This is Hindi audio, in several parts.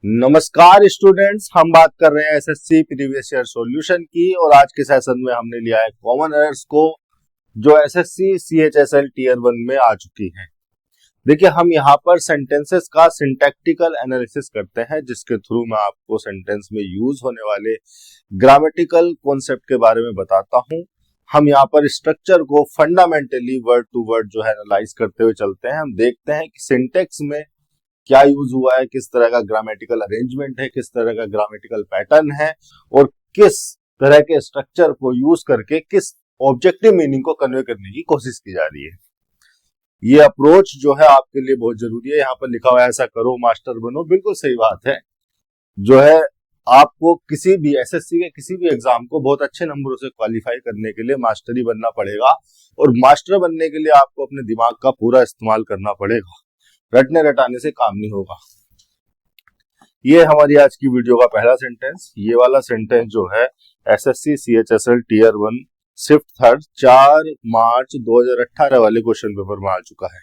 नमस्कार स्टूडेंट्स, हम बात कर रहे हैं एसएससी प्रीवियस ईयर सॉल्यूशन की। और आज के सेशन में हमने लिया है कॉमन एरर्स को जो एसएससी सीएचएसएल टीयर 1 में आ चुकी हैं। देखिए, हम यहाँ पर सेंटेंसेस का सिंटैक्टिकल एनालिसिस करते हैं, जिसके थ्रू मैं आपको सेंटेंस में यूज होने वाले ग्रामेटिकल कॉन्सेप्ट के बारे में बताता हूँ। हम यहाँ पर स्ट्रक्चर को फंडामेंटली वर्ड टू वर्ड जो है एनालाइज करते हुए चलते हैं। हम देखते हैं कि सिंटेक्स में क्या यूज हुआ है, किस तरह का ग्रामेटिकल अरेंजमेंट है, किस तरह का ग्रामेटिकल पैटर्न है और किस तरह के स्ट्रक्चर को यूज करके किस ऑब्जेक्टिव मीनिंग को कन्वे करने की कोशिश की जा रही है। ये अप्रोच जो है आपके लिए बहुत जरूरी है। यहाँ पर लिखा हुआ है ऐसा करो मास्टर बनो, बिल्कुल सही बात है। जो है आपको किसी भी एसएससी के किसी भी एग्जाम को बहुत अच्छे नंबरों से क्वालिफाई करने के लिए मास्टर ही बनना पड़ेगा। और मास्टर बनने के लिए आपको अपने दिमाग का पूरा इस्तेमाल करना पड़ेगा, रटने रटाने से काम नहीं होगा। ये हमारी आज की वीडियो का पहला सेंटेंस। ये वाला सेंटेंस जो है SSC CHSL tier 1 shift third 4 March 2018 वाले क्वेश्चन पेपर में आ चुका है।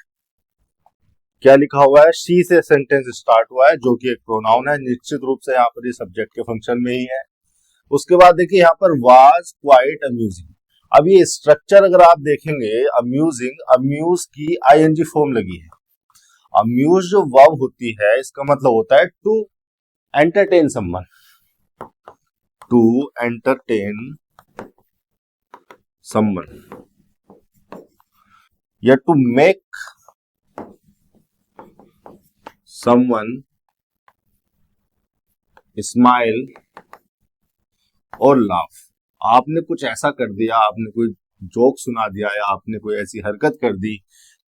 क्या लिखा हुआ है? शी से सेंटेंस स्टार्ट हुआ है, जो कि एक प्रोनाउन है। निश्चित रूप से यहाँ पर ये सब्जेक्ट के फंक्शन में ही है। उसके बाद देखिए यहाँ पर वाज क्वाइट अम्यूजिंग। अब ये स्ट्रक्चर अगर आप देखेंगे, अम्यूजिंग, अम्यूज की आईएनजी फॉर्म लगी है। अम्यूज जो वर्ब होती है, इसका मतलब होता है to entertain someone, to entertain someone या टू मेक समवन स्माइल और लाफ। आपने कुछ ऐसा कर दिया, आपने कोई जोक सुना दिया या आपने कोई ऐसी हरकत कर दी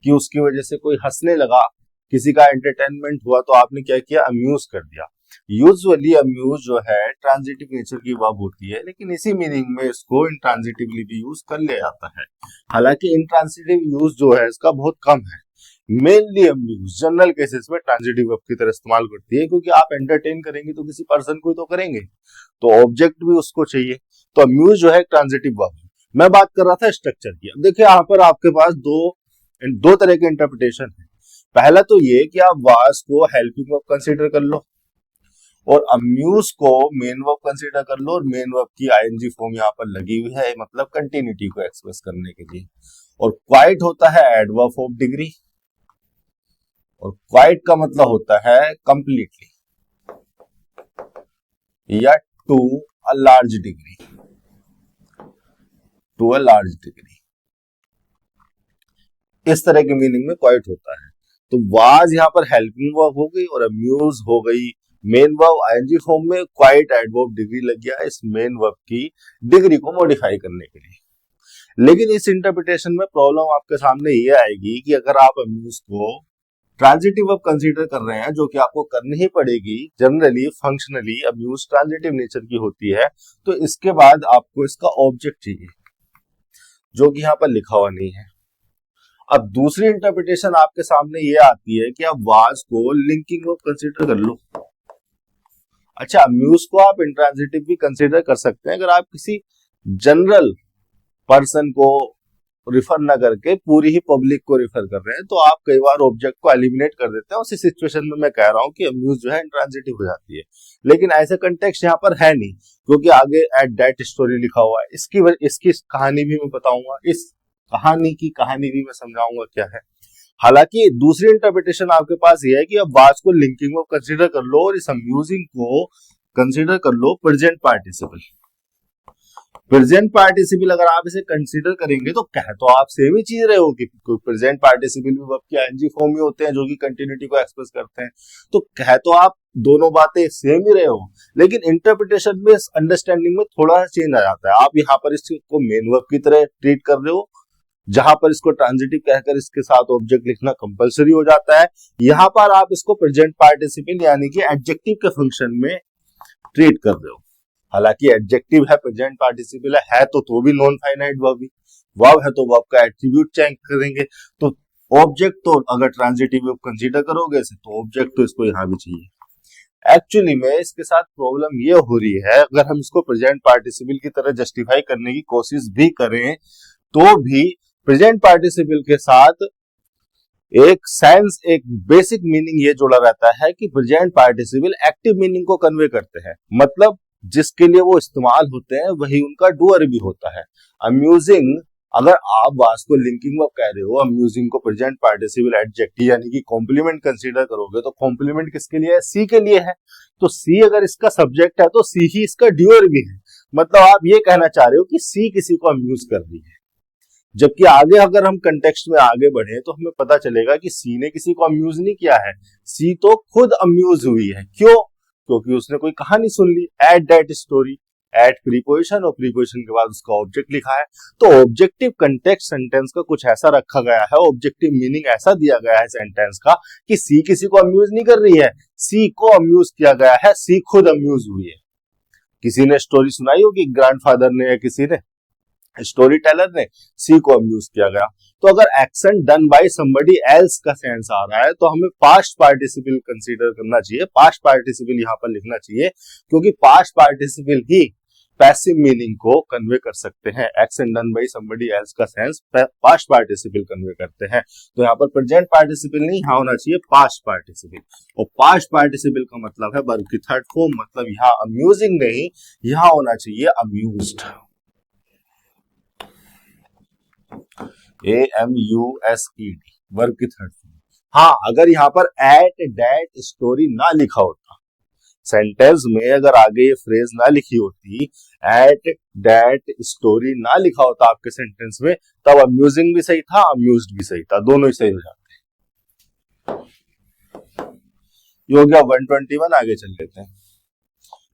कि उसकी वजह से कोई हंसने लगा, किसी का एंटरटेनमेंट हुआ, तो आपने क्या किया? अम्यूज कर दिया। यूजुअली अम्यूज जो है ट्रांजिटिव नेचर की वर्ब होती है, लेकिन इसी मीनिंग में इसको इंट्रांजिटिवली भी यूज कर लिया जाता है। हालांकि इंट्रांजिटिव यूज जो है इसका बहुत कम है। मेनली अम्यूज जनरल केसेस में ट्रांजिटिव वर्ब की तरह इस्तेमाल करती है, क्योंकि आप एंटरटेन करेंगे तो किसी पर्सन को ही तो करेंगे, तो ऑब्जेक्ट भी उसको चाहिए। तो अम्यूज जो है ट्रांजिटिव वर्ब है। मैं बात कर रहा था स्ट्रक्चर की। अब देखिए यहाँ पर आपके पास दो तरह के इंटरप्रिटेशन है। पहला तो ये कि आप वाज को हेल्पिंग वर्ब कंसीडर कर लो और अम्यूज को मेन वर्ब कंसीडर कर लो, और मेन वर्ब की आईएनजी फॉर्म यहाँ पर लगी हुई है, मतलब कंटिन्यूटी को एक्सप्रेस करने के लिए। और क्वाइट होता है एडवर्ब ऑफ डिग्री, और क्वाइट का मतलब होता है कंप्लीटली या to a large degree, to a large degree. इस तरह के मीनिंग में क्वाइट होता है। तो वाज यहाँ पर हेल्पिंग वर्ब हो गई और अम्यूज हो गई मेन वर्ब आईएनजी फॉर्म में। क्वाइट एडवर्ब डिग्री लग गया इस मेन वर्ब की डिग्री को मॉडिफाई करने के लिए। लेकिन इस इंटरप्रिटेशन में प्रॉब्लम आपके सामने ये आएगी कि अगर आप अम्यूज को ट्रांजिटिव वर्ब कंसीडर कर रहे हैं, जो कि आपको करनी ही पड़ेगी, generally functionally amuse transitive nature की होती है, तो इसके बाद आपको इसका ऑब्जेक्ट चाहिए, जो कि यहाँ पर लिखा हुआ नहीं है। अब दूसरी इंटरप्रिटेशन आपके सामने ये आती है कि आप वाज को लिंकिंग वर्ब कंसीडर कर लो। अच्छा, अम्यूज को आप इंट्रांजिटिव भी कंसीडर कर सकते हैं अगर आप किसी जनरल पर्सन को रिफर ना करके पूरी ही पब्लिक को रिफर कर रहे हैं, तो आप कई बार ऑब्जेक्ट को एलिमिनेट कर देते हैं। उसी सिचुएशन में मैं कह रहा हूं कि अम्यूज जो है इंट्रांजिटिव हो जाती है। लेकिन ऐसे कंटेक्स्ट यहाँ पर है नहीं, क्योंकि आगे एट दैट स्टोरी लिखा हुआ है। इसकी कहानी भी मैं बताऊंगा, इस कहानी की कहानी भी मैं समझाऊंगा क्या है। हालांकि दूसरी इंटरप्रिटेशन आपके पास ये है कि अब वाज को लिंकिंग वर्ब कंसीडर कर लो और इस अम्यूजिंग को कंसीडर कर लो प्रेजेंट पार्टिसिपल। प्रेजेंट पार्टिसिपल अगर आप इसे कंसीडर करेंगे तो कह तो आप सेम ही चीज रहे हो कि प्रेजेंट पार्टिसिपल भी वर्ब की आईएनजी फॉर्म में होते हैं, जो कि कंटिन्यूटी को एक्सप्रेस करते हैं। तो कह तो आप दोनों बातें सेम ही रहे हो, लेकिन इंटरप्रिटेशन में अंडरस्टैंडिंग में थोड़ा सा चेंज आ जाता है। आप यहाँ पर इसको मेन वर्ब की तरह ट्रीट कर रहे हो, जहां पर इसको ट्रांजिटिव कहकर इसके साथ ऑब्जेक्ट लिखना कंपलसरी हो जाता है। यहाँ पर आप इसको प्रेजेंट पार्टिसिपल यानी कि एडजेक्टिव के फंक्शन में ट्रीट कर रहे हो। हालांकि एडजेक्टिव है, प्रेजेंट पार्टिसिपल है तो भी नॉन फाइनाइट वर्ब ही। वर्ब है तो वर्ब का एट्रीब्यूट चेंज करेंगे, तो ऑब्जेक्ट तो अगर ट्रांजिटिव वर्ब कंसीडर करोगे तो ऑब्जेक्ट तो इसको यहाँ भी चाहिए। एक्चुअली में इसके साथ प्रॉब्लम ये हो रही है, अगर हम इसको प्रेजेंट पार्टिसिपल की तरह जस्टिफाई करने की कोशिश भी करें तो भी प्रेजेंट पार्टिसिपल के साथ एक सेंस, एक बेसिक मीनिंग ये जुड़ा रहता है कि प्रेजेंट पार्टिसिपल एक्टिव मीनिंग को कन्वे करते हैं, मतलब जिसके लिए वो इस्तेमाल होते हैं वही उनका डूअर भी होता है। अम्यूजिंग, अगर आप वास को लिंकिंग वर्ब कह रहे हो, अम्यूजिंग को प्रेजेंट पार्टिसिपल एडजेक्टिव यानी कि कॉम्प्लीमेंट कंसीडर करोगे तो कॉम्प्लीमेंट किसके लिए है? सी के लिए है। तो सी अगर इसका सब्जेक्ट है तो सी ही इसका ड्यूअर भी है। मतलब आप ये कहना चाह रहे हो कि सी किसी को अम्यूज कर रही है। जबकि आगे अगर हम कंटेक्स्ट में आगे बढ़े तो हमें पता चलेगा कि सी ने किसी को अम्यूज नहीं किया है, सी तो खुद अम्यूज हुई है। क्यों? क्योंकि उसने कोई कहानी सुन ली। At that story, at preposition और प्रीपोजिशन के बाद उसका ऑब्जेक्ट लिखा है। तो ऑब्जेक्टिव कंटेक्स्ट सेंटेंस का कुछ ऐसा रखा गया है, ऑब्जेक्टिव मीनिंग ऐसा दिया गया है सेंटेंस का कि सी किसी को अम्यूज नहीं कर रही है, सी को अम्यूज किया गया है, सी खुद अम्यूज हुई है। किसी ने स्टोरी सुनाई होगी, ग्रैंडफादर ने या किसी ने, स्टोरी टेलर ने, सी को अम्यूज किया गया। तो अगर action done by somebody else का सेंस आ रहा है तो हमें पास्ट पार्टिसिपल कंसीडर करना चाहिए, पास्ट पार्टिसिपल यहां पर लिखना चाहिए, क्योंकि पास्ट पार्टिसिपल ही पैसिव मीनिंग को कन्वे कर सकते हैं। Action done by somebody else का सेंस पास्ट पार्टिसिपल कन्वे करते हैं। तो यहाँ पर प्रेजेंट पार्टिसिपल नहीं, यहाँ होना चाहिए पास्ट पार्टिसिपल। और पास्ट पार्टिसिपल का मतलब है वर्ब की थर्ड फॉर्म, मतलब यहाँ अम्यूजिंग नहीं, यहाँ होना चाहिए अम्यूज्ड। AMUSED, वर्ब की थर्ड फॉर्म। हाँ, अगर यहाँ पर एट दैट स्टोरी ना लिखा होता, सेंटेंस में अगर आगे ये फ्रेज ना लिखी होती, एट दैट स्टोरी ना लिखा होता आपके सेंटेंस में, तब अम्यूजिंग भी सही था, अम्यूज्ड भी सही था, दोनों ही सही हो जाते। ये हो गया 121। आगे चल लेते हैं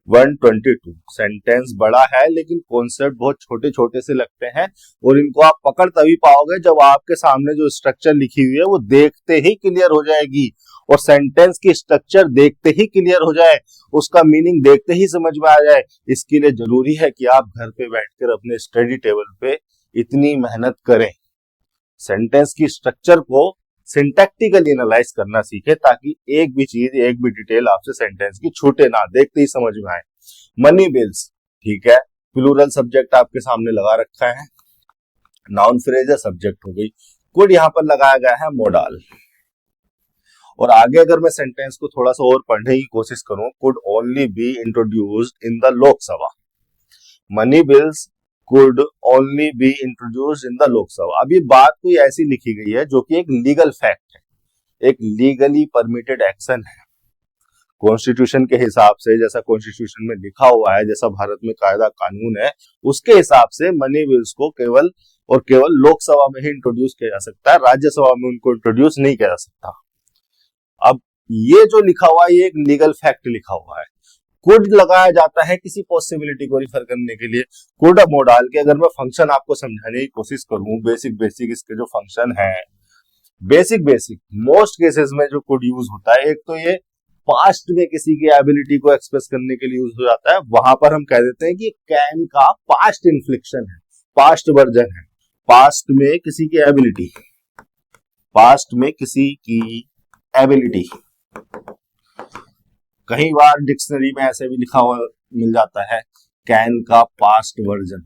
122। सेंटेंस बड़ा है लेकिन कॉन्सेप्ट बहुत छोटे छोटे से लगते हैं, और इनको आप पकड़ तभी पाओगे जब आपके सामने जो स्ट्रक्चर लिखी हुई है वो देखते ही क्लियर हो जाएगी। और सेंटेंस की स्ट्रक्चर देखते ही क्लियर हो जाए, उसका मीनिंग देखते ही समझ में आ जाए, इसके लिए जरूरी है कि आप घर पे बैठकर अपने स्टडी टेबल पे इतनी मेहनत करें, सेंटेंस की स्ट्रक्चर को सिंटैक्टिकली एनालाइज करना सीखे, ताकि एक भी चीज, एक भी डिटेल आपसे सेंटेंस की छूटे ना, देखते ही समझ में आए। मनी बिल्स, ठीक है, प्लूरल सब्जेक्ट आपके सामने लगा रखा है, नाउन फ्रेज है, सब्जेक्ट हो गई। कुड यहाँ पर लगाया गया है मोडाल। और आगे अगर मैं सेंटेंस को थोड़ा सा और पढ़ने की कोशिश करूं, could only be introduced in the Lok Sabha. Money bills could only be introduced in the लोक सभा। अब ये बात कोई ऐसी लिखी गई है जो कि एक लीगल फैक्ट है, एक लीगली परमिटेड एक्शन है। कॉन्स्टिट्यूशन के हिसाब से, जैसा कॉन्स्टिट्यूशन में लिखा हुआ है, जैसा भारत में कायदा कानून है, उसके हिसाब से मनी बिल्स को केवल और केवल लोकसभा में ही इंट्रोड्यूस किया जा सकता है, राज्यसभा में उनको इंट्रोड्यूस नहीं किया जा सकता। अब ये जो लिखा हुआ है ये एक लीगल फैक्ट लिखा हुआ है। कुड लगाया जाता है किसी पॉसिबिलिटी को रिफर करने के लिए। कुड मोडाल के अगर मैं फंक्शन आपको समझाने की कोशिश करूं, बेसिक बेसिक इसके जो फंक्शन है, बेसिक बेसिक मोस्ट केसेस में जो कुड यूज होता है, एक तो ये पास्ट में किसी की एबिलिटी को एक्सप्रेस करने के लिए यूज हो जाता है, वहां पर हम कह देते हैं कि कैन का पास्ट इन्फ्लिक्शन है, पास्ट वर्जन है, पास्ट में किसी की एबिलिटी, पास्ट में किसी की एबिलिटी। कई बार डिक्शनरी में ऐसे भी लिखा हुआ मिल जाता है, कैन का पास्ट वर्जन,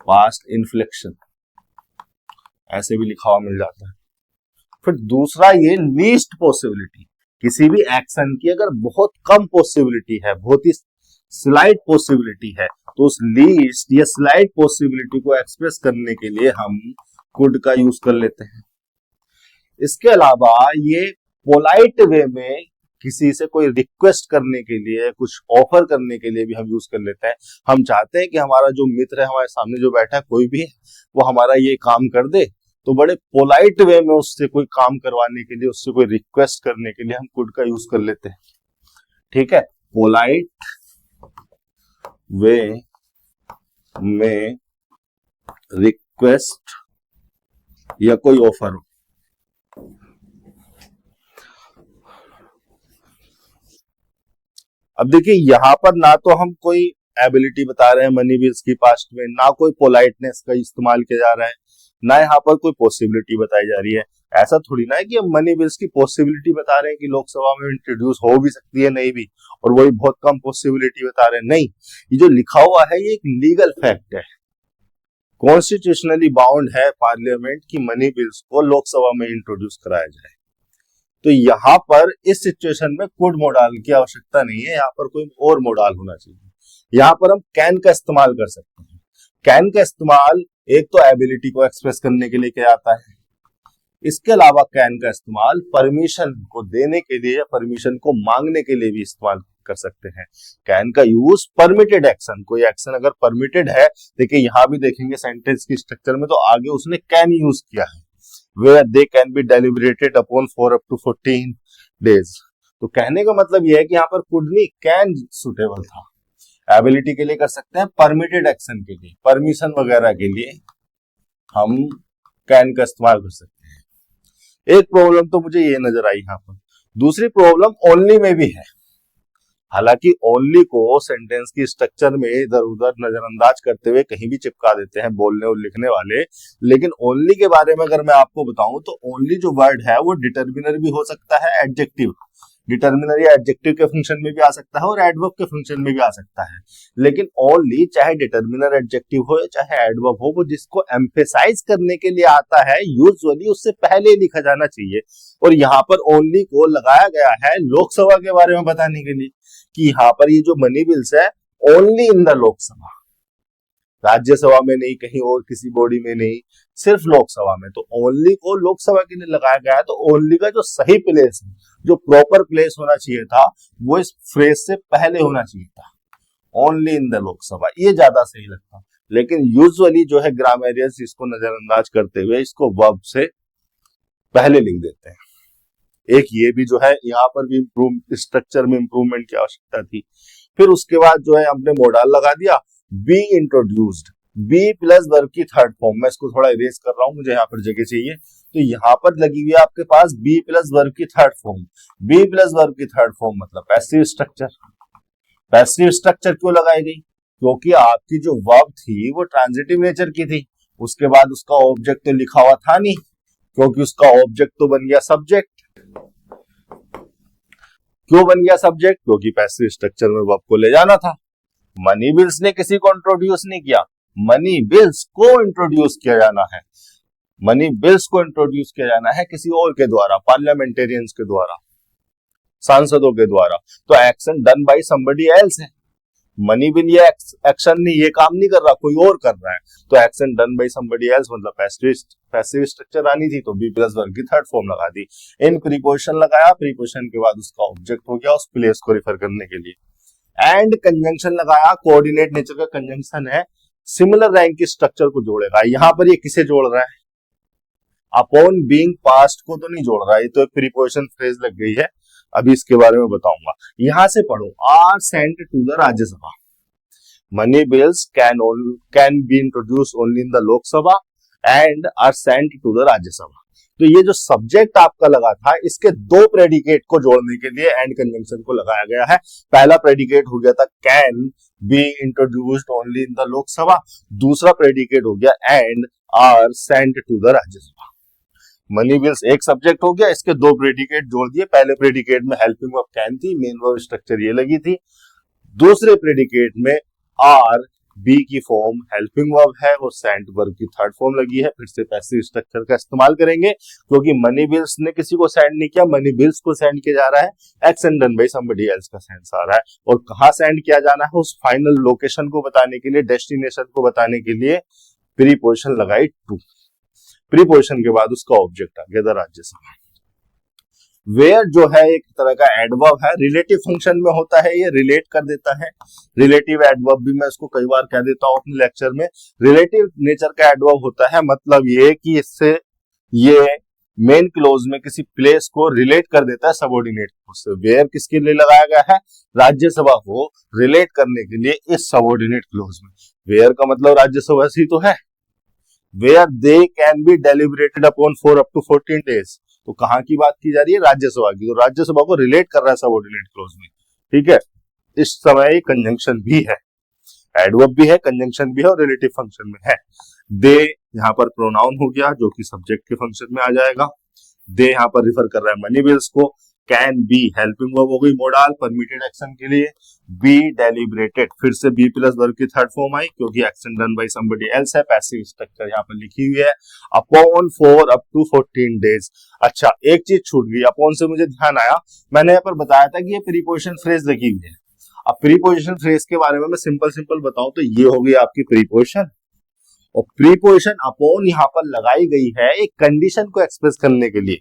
पास्ट इन्फ्लेक्शन, ऐसे भी लिखा हुआ मिल जाता है। फिर दूसरा ये लीस्ट पॉसिबिलिटी, किसी भी एक्शन की अगर बहुत कम पॉसिबिलिटी है, बहुत ही स्लाइट पॉसिबिलिटी है, तो उस लीस्ट या स्लाइट पॉसिबिलिटी को एक्सप्रेस करने के लिए हम कुड का यूज कर लेते हैं। इसके अलावा ये पोलाइट वे में किसी से कोई रिक्वेस्ट करने के लिए, कुछ ऑफर करने के लिए भी हम यूज कर लेते हैं। हम चाहते हैं कि हमारा जो मित्र है, हमारे सामने जो बैठा है, कोई भी है, वो हमारा ये काम कर दे, तो बड़े पोलाइट वे में उससे कोई काम करवाने के लिए, उससे कोई रिक्वेस्ट करने के लिए हम कुड का यूज कर लेते हैं। ठीक है, पोलाइट वे में रिक्वेस्ट या कोई ऑफर हो। अब देखिए यहां पर ना तो हम कोई एबिलिटी बता रहे हैं मनी बिल्स की पास्ट में, ना कोई पोलाइटनेस का इस्तेमाल किया जा रहा है, ना यहाँ पर कोई पॉसिबिलिटी बताई जा रही है। ऐसा थोड़ी ना है कि हम मनी बिल्स की पॉसिबिलिटी बता रहे हैं कि लोकसभा में इंट्रोड्यूस हो भी सकती है, नहीं भी, और वही बहुत कम पॉसिबिलिटी बता रहे हैं, नहीं। ये जो लिखा हुआ है ये एक लीगल फैक्ट है, कॉन्स्टिट्यूशनली बाउंड है पार्लियामेंट की मनी बिल्स को लोकसभा में इंट्रोड्यूस कराया जाए। तो यहाँ पर इस सिचुएशन में कुड मोडाल की आवश्यकता नहीं है, यहाँ पर कोई और मोडाल होना चाहिए। यहाँ पर हम कैन का इस्तेमाल कर सकते हैं। कैन का इस्तेमाल एक तो एबिलिटी को एक्सप्रेस करने के लिए किया जाता है, इसके अलावा कैन का इस्तेमाल परमिशन को देने के लिए या परमिशन को मांगने के लिए भी इस्तेमाल कर सकते हैं। कैन का यूज परमिटेड एक्शन, कोई एक्शन अगर परमिटेड है, देखिए यहां भी देखेंगे सेंटेंस की स्ट्रक्चर में, तो आगे उसने कैन यूज किया है, where they can be deliberated upon for up to 14 days. तो कहने का मतलब यह है कि यहाँ पर कुड नहीं, कैन सुटेबल था। एबिलिटी के लिए कर सकते हैं, परमिटेड एक्शन के लिए, परमिशन वगैरह के लिए हम कैन का इस्तेमाल कर सकते हैं। एक प्रॉब्लम तो मुझे ये नजर आई यहाँ पर। दूसरी प्रॉब्लम ओनली में भी है। हालांकि ओनली को सेंटेंस की स्ट्रक्चर में इधर उधर नजरअंदाज करते हुए कहीं भी चिपका देते हैं बोलने और लिखने वाले, लेकिन ओनली के बारे में अगर मैं आपको बताऊं तो ओनली जो वर्ड है वो डिटर्मिनर भी हो सकता है, एडजेक्टिव, डिटर्मिनर या एडजेक्टिव के फंक्शन में भी आ सकता है और एडवर्ब के फंक्शन में भी आ सकता है। लेकिन ओनली चाहे डिटर्मिनर एडजेक्टिव हो या चाहे एडवर्ब हो, वो जिसको एम्फेसाइज करने के लिए आता है यूजुअली उससे पहले लिखा जाना चाहिए। और यहाँ पर ओनली को लगाया गया है लोकसभा के बारे में बताने के लिए कि यहाँ पर ये जो मनी बिल्स है only in the Lok Sabha, Rajya Sabha में नहीं, कहीं और किसी बॉडी में नहीं, सिर्फ लोकसभा में। तो ओनली को लोकसभा के लिए लगाया गया है। तो ओनली का जो सही प्लेस, जो प्रॉपर प्लेस होना चाहिए था, वो इस फ्रेज से पहले होना चाहिए था, ओनली इन द लोकसभा, ये ज्यादा सही लगता। लेकिन यूजुअली जो है ग्रामेरियंस इसको नजरअंदाज करते हुए इसको वर्ब से पहले लिख देते हैं। एक ये भी जो है यहाँ पर भी स्ट्रक्चर में इंप्रूवमेंट की आवश्यकता थी। फिर उसके बाद जो है हमने मोडाल लगा दिया, be introduced, be plus verb की थर्ड फॉर्म। मैं इसको थोड़ा इरेज कर रहा हूं, मुझे यहाँ पर जगह चाहिए। तो यहाँ पर लगी हुई है आपके पास बी प्लस वर्ब की third form. Be plus verb की थर्ड फॉर्म मतलब पैसिव स्ट्रक्चर। पैसिव स्ट्रक्चर क्यों लगाई गई? क्योंकि आपकी जो वर्ब थी वो ट्रांजिटिव नेचर की थी, उसके बाद उसका ऑब्जेक्ट तो लिखा हुआ था नहीं, क्योंकि उसका ऑब्जेक्ट तो बन गया सब्जेक्ट। क्यों बन गया सब्जेक्ट? क्योंकि पैसिव स्ट्रक्चर में वर्ब को ले जाना था। मनी बिल्स ने किसी को इंट्रोड्यूस नहीं किया, मनी बिल्स को इंट्रोड्यूस किया जाना है। मनी बिल्स को इंट्रोड्यूस किया जाना है किसी और के द्वारा, पार्लियामेंटेरियंस के द्वारा, सांसदों के द्वारा। तो action done by somebody else है। मनी बिल ये एक्शन नहीं, ये काम नहीं कर रहा, कोई और कर रहा है। तो action done by somebody else मतलब पैसिव स्ट्रक्चर आनी थी, तो बी प्लस वर्ब की थर्ड फॉर्म लगा दी। इन प्रीपोजिशन लगाया, प्रीपोजिशन के बाद उसका ऑब्जेक्ट हो गया उस प्लेस को रिफर करने के लिए। एंड कंजंक्शन लगाया, कोऑर्डिनेट नेचर का कंजंक्शन है, सिमिलर रैंक की स्ट्रक्चर को जोड़ेगा। यहां पर ये किसे जोड़ रहा है? अपॉन बीइंग पास्ट को तो नहीं जोड़ रहा है, ये तो एक प्रीपोजिशन फ्रेज लग गई है, अभी इसके बारे में बताऊंगा। यहां से पढ़ो, are sent to the Rajya Sabha. Money bills can be introduce only in the Lok Sabha and are sent to the Rajya Sabha. तो ये जो सब्जेक्ट आपका लगा था, इसके दो प्रेडिकेट को जोड़ने के लिए एंड कंजंक्शन को लगाया गया है। पहला प्रेडिकेट हो गया था can be introduced only in the Lok Sabha, दूसरा प्रेडिकेट हो गया and are sent to the Rajya Sabha. Money bills एक सब्जेक्ट हो गया, इसके दो प्रेडिकेट जोड़ दिए। पहले प्रेडिकेट में हेल्पिंग वर्ब कैन थी, मेन वर्ब स्ट्रक्चर ये लगी थी। दूसरे प्रेडिकेट में आर बी की फॉर्म हेल्पिंग वर्ब है और सेंट वर्ब की थर्ड फॉर्म लगी है। फिर से पैसिव स्ट्रक्चर का इस्तेमाल करेंगे, क्योंकि मनी बिल्स ने किसी को सेंड नहीं किया, मनी बिल्स को सेंड किया जा रहा है। Action done by somebody else का सेंस आ रहा है, और कहां सेंड किया जाना है उस फाइनल लोकेशन को बताने के लिए, डेस्टिनेशन को बताने के लिए प्रीपोजिशन लगाई टू। प्रीपोजिशन के बाद उसका ऑब्जेक्ट आ गया द राज्यसभा। वेयर जो है एक तरह का एडवर्ब है, रिलेटिव फंक्शन में होता है, ये रिलेट कर देता है। रिलेटिव एडवर्ब भी मैं इसको कई बार कह देता हूं अपने लेक्चर में। रिलेटिव नेचर का एडवर्ब होता है, मतलब ये कि इससे ये मेन क्लोज में किसी प्लेस को रिलेट कर देता है सबऑर्डिनेट को। वेयर किसके लिए लगाया गया है? राज्यसभा को रिलेट करने के लिए इस सबऑर्डिनेट क्लोज में। वेयर का मतलब राज्यसभा से तो है। Where they can be deliberated upon for up to 14 days, तो कहां की बात की जा रही है? राज्यसभा की। तो राज्यसभा को रिलेट कर रहा है सबऑर्डिनेट क्लोज में, ठीक है। इस समय कंजंक्शन भी है, एडवर्ब भी है, कंजंक्शन भी है और रिलेटिव फंक्शन में है। दे यहाँ पर प्रोनाउन हो गया जो कि सब्जेक्ट के फंक्शन में आ जाएगा। दे यहाँ पर रिफर कर रहा है मनी बिल्स को, कैन बी हेल्पिंग वर्ब हो गई मोडाल परमिटेड एक्शन के लिए, बी डेलिब्रेटेड, फिर से बी प्लस वर्ब की थर्ड फॉर्म आई क्योंकि action done by somebody else है, पैसिव स्ट्रक्चर यहाँ पर लिखी हुई है, upon for up to 14 days. अच्छा एक चीज छूट गई, अपॉन से मुझे ध्यान आया, मैंने यहाँ पर बताया था कि ये प्रीपोजिशन फ्रेज लगी हुई है। अब प्रीपोजिशन फ्रेज के बारे में मैं सिंपल सिंपल बताऊं तो ये हो गई आपकी प्रीपोजिशन, और प्रीपोजिशन अपॉन यहाँ पर लगाई गई है एक कंडीशन को एक्सप्रेस करने के लिए,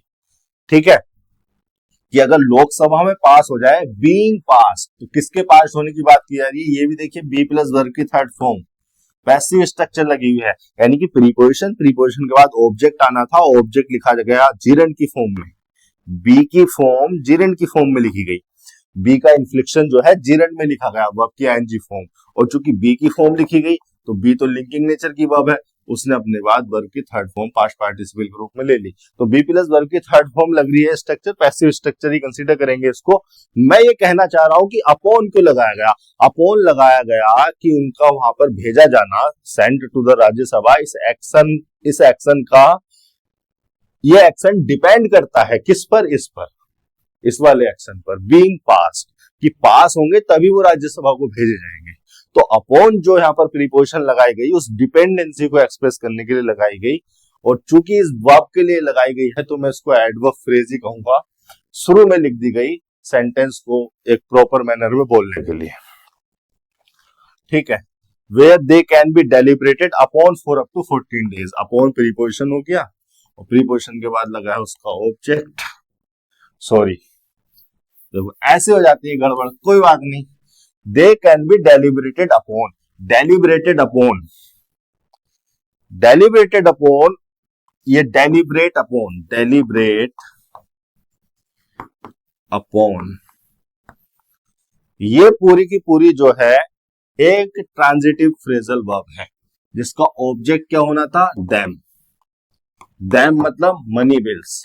ठीक है, कि अगर लोकसभा में पास हो जाए बीइंग पास, तो किसके पास होने की बात की जा रही है, ये भी देखिए बी प्लस वर्ब की थर्ड फॉर्म पैसिव स्ट्रक्चर लगी हुई है, यानी कि प्रीपोजिशन के बाद ऑब्जेक्ट आना था, ऑब्जेक्ट लिखा गया जिरंड की फॉर्म में, बी की फॉर्म जिरंड की फॉर्म में लिखी गई, बी का इन्फ्लिक्शन जो है जिरंड में लिखा गया वर्ब की आईएनजी फॉर्म, और चूंकि बी की फॉर्म लिखी गई तो बी तो लिंकिंग नेचर की वर्ब है, उसने अपने बाद वर्ब की थर्ड फॉर्म पास्ट पार्टिसिपल के रूप में ले ली, तो बी प्लस वर्ब की थर्ड फॉर्म लग रही है, स्ट्रक्चर पैसिव स्ट्रक्चर ही कंसीडर करेंगे इसको। मैं ये कहना चाह रहा हूं कि अपॉन क्यों लगाया गया, अपॉन लगाया गया कि उनका वहां पर भेजा जाना, सेंड टू द राज्यसभा, इस एक्शन का ये एक्शन डिपेंड करता है किस पर, इस वाले एक्शन पर, बीइंग पास, कि पास होंगे तभी वो राज्यसभा को भेजे जाएंगे। तो अपॉन जो यहाँ पर प्रीपोजिशन लगाई गई उस डिपेंडेंसी को एक्सप्रेस करने के लिए लगाई गई, और चूंकि इस वर्ब के लिए लगाई गई है तो मैं इसको एडवर्ब फ्रेज ही कहूंगा, शुरू में लिख दी गई सेंटेंस को एक प्रॉपर मैनर में बोलने के लिए, ठीक है। Where they can be deliberated upon for up to 14 days, upon preposition हो गया, और प्रीपोजिशन के बाद लगा है उसका ऑब्जेक्ट, सॉरी जब ऐसे हो जाती है गड़बड़ कोई बात नहीं, they can be deliberated upon, deliberated upon, deliberated upon, ये डेलिब्रेट अपॉन, डेलिब्रेट अपॉन, ये पूरी की पूरी जो है एक ट्रांजिटिव फ्रेजल वर्ब है जिसका ऑब्जेक्ट क्या होना था, देम, देम मतलब मनी बिल्स,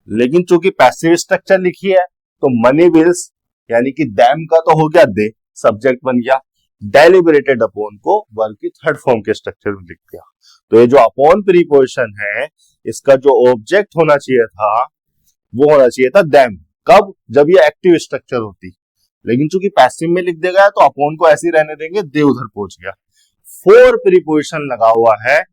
लेकिन चूंकि पैसिव स्ट्रक्चर लिखी है तो मनी बिल्स यानी कि दैम का तो हो गया दे, सब्जेक्ट बन गया, डेलिब्रेटेड अपॉन को वर्ब की थर्ड फॉर्म के स्ट्रक्चर में लिख दिया। तो ये जो अपॉन प्रीपोजिशन है इसका जो ऑब्जेक्ट होना चाहिए था वो होना चाहिए था दैम, कब, जब ये एक्टिव स्ट्रक्चर होती, लेकिन चूंकि पैसिव में लिख दिया गया तो अपॉन को ऐसे ही रहने देंगे, दे उधर पहुंच गया। फोर प्रीपोजिशन लगा हुआ है,